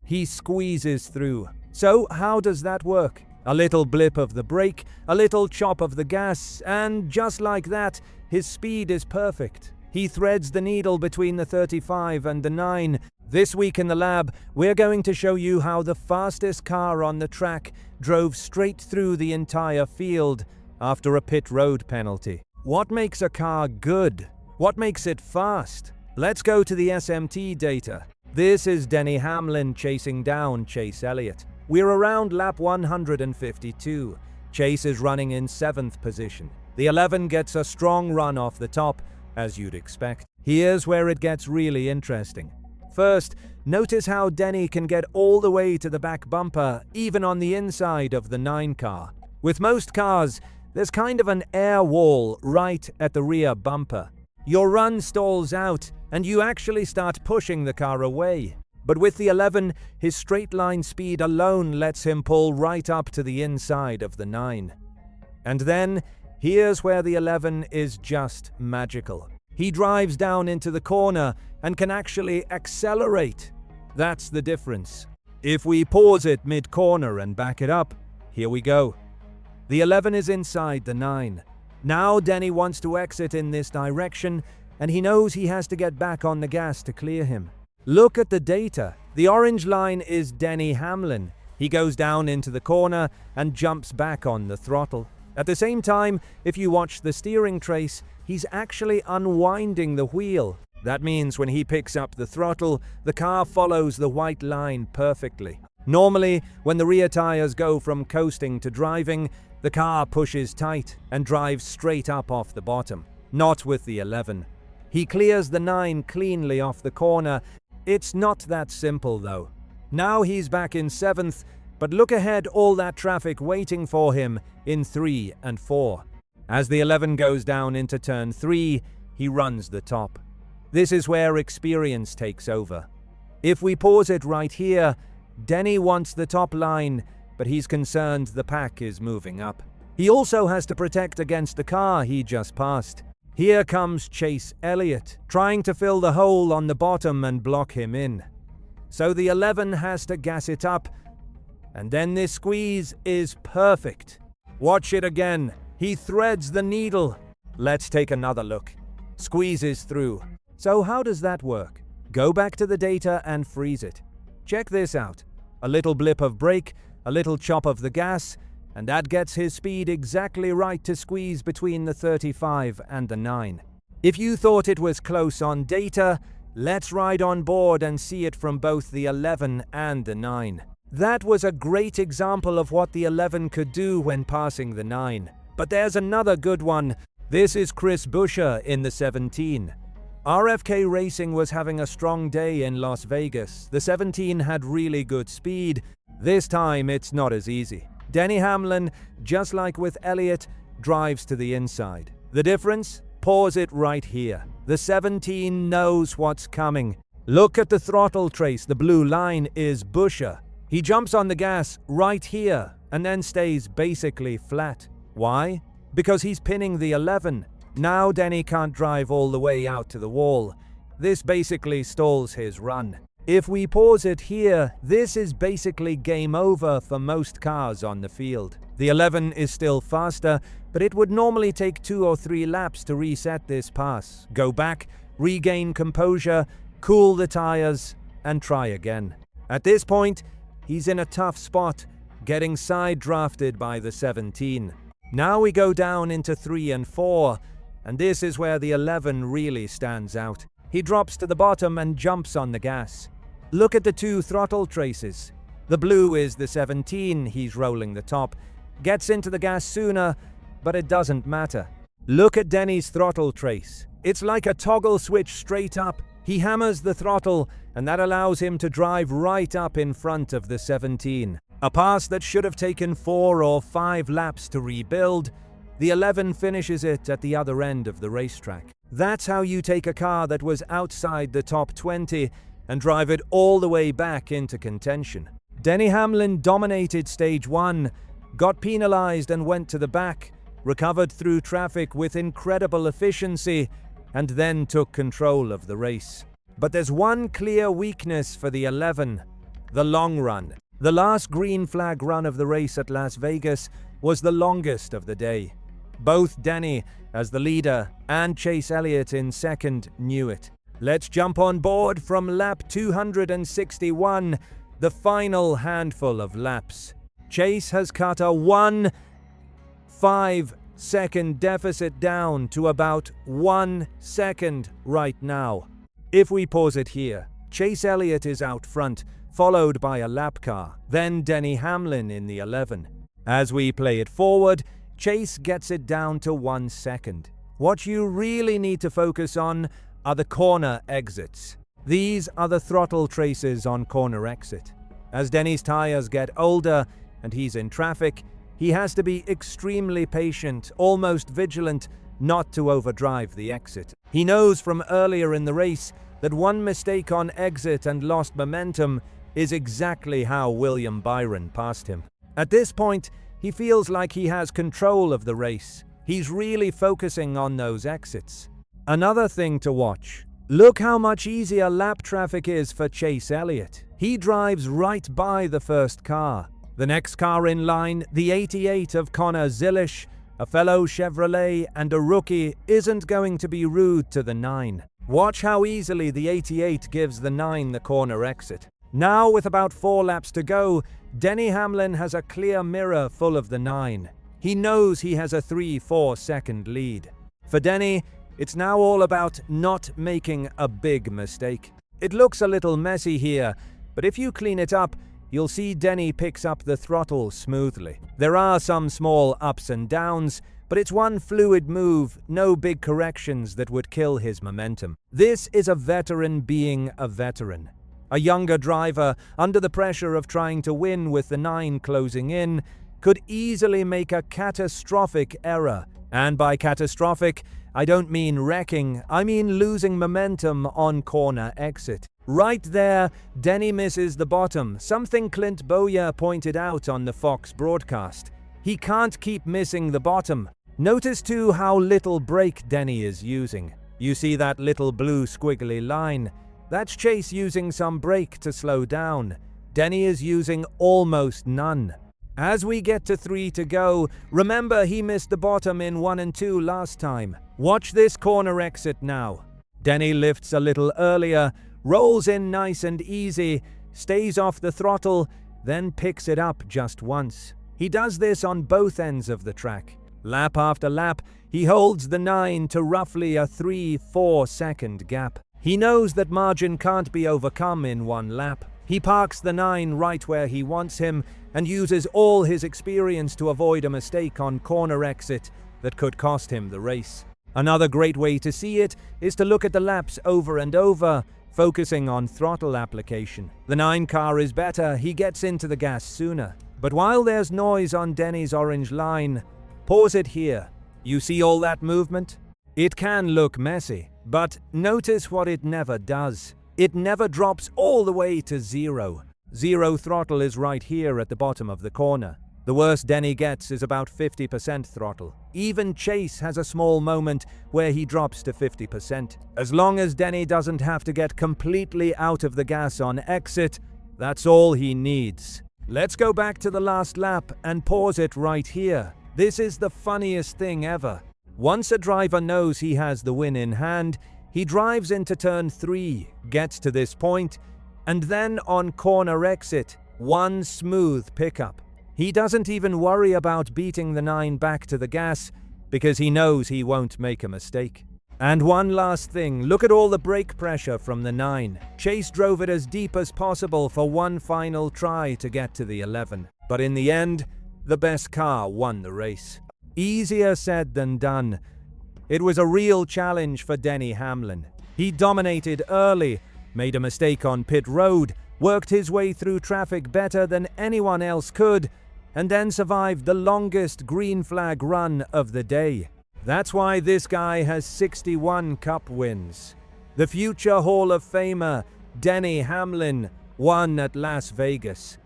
he squeezes through. So how does that work? A little blip of the brake, a little chop of the gas, and just like that, his speed is perfect. He threads the needle between the 35 and the 9. This week in the lab, we're going to show you how the fastest car on the track drove straight through the entire field after a pit road penalty. What makes a car good? What makes it fast? Let's go to the SMT data. This is Denny Hamlin chasing down Chase Elliott. We're around lap 152. Chase is running in 7th position. The 11 gets a strong run off the top, as you'd expect. Here's where it gets really interesting. First, notice how Denny can get all the way to the back bumper, even on the inside of the 9 car. With most cars, there's kind of an air wall right at the rear bumper. Your run stalls out, and you actually start pushing the car away. But with the 11, his straight line speed alone lets him pull right up to the inside of the 9. And then, here's where the 11 is just magical. He drives down into the corner and can actually accelerate. That's the difference. If we pause it mid-corner and back it up, here we go. The 11 is inside the 9. Now Denny wants to exit in this direction, and he knows he has to get back on the gas to clear him. Look at the data. The orange line is Denny Hamlin. He goes down into the corner and jumps back on the throttle. At the same time, if you watch the steering trace, he's actually unwinding the wheel. That means when he picks up the throttle, the car follows the white line perfectly. Normally, when the rear tires go from coasting to driving, the car pushes tight and drives straight up off the bottom. Not with the 11. He clears the 9 cleanly off the corner. It's not that simple though. Now he's back in 7th, but look ahead, all that traffic waiting for him in 3 and 4. As the 11 goes down into turn 3, he runs the top. This is where experience takes over. If we pause it right here, Denny wants the top line, but he's concerned the pack is moving up. He also has to protect against the car he just passed. Here comes Chase Elliott, trying to fill the hole on the bottom and block him in. So the 11 has to gas it up, and then this squeeze is perfect. Watch it again. He threads the needle. Let's take another look. Squeezes through. So how does that work? Go back to the data and freeze it. Check this out. A little blip of brake, a little chop of the gas, and that gets his speed exactly right to squeeze between the 35 and the 9. If you thought it was close on data, let's ride on board and see it from both the 11 and the 9. That was a great example of what the 11 could do when passing the 9. But there's another good one. This is Chris Buescher in the 17. RFK Racing was having a strong day in Las Vegas. The 17 had really good speed. This time it's not as easy. Denny Hamlin, just like with Elliott, drives to the inside. The difference? Pause it right here. The 17 knows what's coming. Look at the throttle trace. The blue line is Buescher. He jumps on the gas right here and then stays basically flat. Why? Because he's pinning the 11. Now Denny can't drive all the way out to the wall. This basically stalls his run. If we pause it here, this is basically game over for most cars on the field. The 11 is still faster, but it would normally take 2 or 3 laps to reset this pass. Go back, regain composure, cool the tires, and try again. At this point, he's in a tough spot, getting side drafted by the 17. Now we go down into 3 and 4, and this is where the 11 really stands out. He drops to the bottom and jumps on the gas. Look at the 2 throttle traces. The blue is the 17, he's rolling the top. Gets into the gas sooner, but it doesn't matter. Look at Denny's throttle trace. It's like a toggle switch straight up. He hammers the throttle, and that allows him to drive right up in front of the 17. A pass that should have taken 4 or 5 laps to rebuild, the 11 finishes it at the other end of the racetrack. That's how you take a car that was outside the top 20 and drive it all the way back into contention. Denny Hamlin dominated stage 1, got penalized and went to the back, recovered through traffic with incredible efficiency, and then took control of the race. But there's one clear weakness for the 11, the long run. The last green flag run of the race at Las Vegas was the longest of the day. Both Denny, as the leader, and Chase Elliott in second, knew it. Let's jump on board from lap 261, the final handful of laps. Chase has cut a 1.5-second deficit down to about 1 second right now. If we pause it here, Chase Elliott is out front, followed by a lap car, then Denny Hamlin in the 11. As we play it forward, Chase gets it down to 1 second. What you really need to focus on are the corner exits. These are the throttle traces on corner exit. As Denny's tires get older and he's in traffic, he has to be extremely patient, almost vigilant, not to overdrive the exit. He knows from earlier in the race that one mistake on exit and lost momentum is exactly how William Byron passed him. At this point, he feels like he has control of the race. He's really focusing on those exits. Another thing to watch. Look how much easier lap traffic is for Chase Elliott. He drives right by the first car. The next car in line, the 88 of Connor Zilish, a fellow Chevrolet and a rookie, isn't going to be rude to the 9. Watch how easily the 88 gives the 9 the corner exit. Now, with about 4 laps to go, Denny Hamlin has a clear mirror full of the 9. He knows he has a 3-4 second lead. For Denny, it's now all about not making a big mistake. It looks a little messy here, but if you clean it up, you'll see Denny picks up the throttle smoothly. There are some small ups and downs, but it's one fluid move, no big corrections that would kill his momentum. This is a veteran being a veteran. A younger driver, under the pressure of trying to win with the 9 closing in, could easily make a catastrophic error. And by catastrophic, I don't mean wrecking, I mean losing momentum on corner exit. Right there, Denny misses the bottom, something Clint Bowyer pointed out on the Fox broadcast. He can't keep missing the bottom. Notice too how little brake Denny is using. You see that little blue squiggly line? That's Chase using some brake to slow down. Denny is using almost none. As we get to 3 to go, remember he missed the bottom in 1 and 2 last time. Watch this corner exit now. Denny lifts a little earlier, rolls in nice and easy, stays off the throttle, then picks it up just once. He does this on both ends of the track. Lap after lap, he holds the 9 to roughly a 3-4 second gap. He knows that margin can't be overcome in 1 lap. He parks the 9 right where he wants him and uses all his experience to avoid a mistake on corner exit that could cost him the race. Another great way to see it is to look at the laps over and over, focusing on throttle application. The 9 car is better, he gets into the gas sooner. But while there's noise on Denny's orange line, pause it here. You see all that movement? It can look messy, but notice what it never does. It never drops all the way to 0. 0 throttle is right here at the bottom of the corner. The worst Denny gets is about 50% throttle. Even Chase has a small moment where he drops to 50%. As long as Denny doesn't have to get completely out of the gas on exit, that's all he needs. Let's go back to the last lap and pause it right here. This is the funniest thing ever. Once a driver knows he has the win in hand, he drives into turn 3, gets to this point, and then on corner exit, one smooth pickup. He doesn't even worry about beating the 9 back to the gas because he knows he won't make a mistake. And one last thing, look at all the brake pressure from the 9. Chase drove it as deep as possible for one final try to get to the 11. But in the end, the best car won the race. Easier said than done. It was a real challenge for Denny Hamlin. He dominated early, made a mistake on pit road, worked his way through traffic better than anyone else could, and then survived the longest green flag run of the day. That's why this guy has 61 Cup wins. The future Hall of Famer, Denny Hamlin, won at Las Vegas.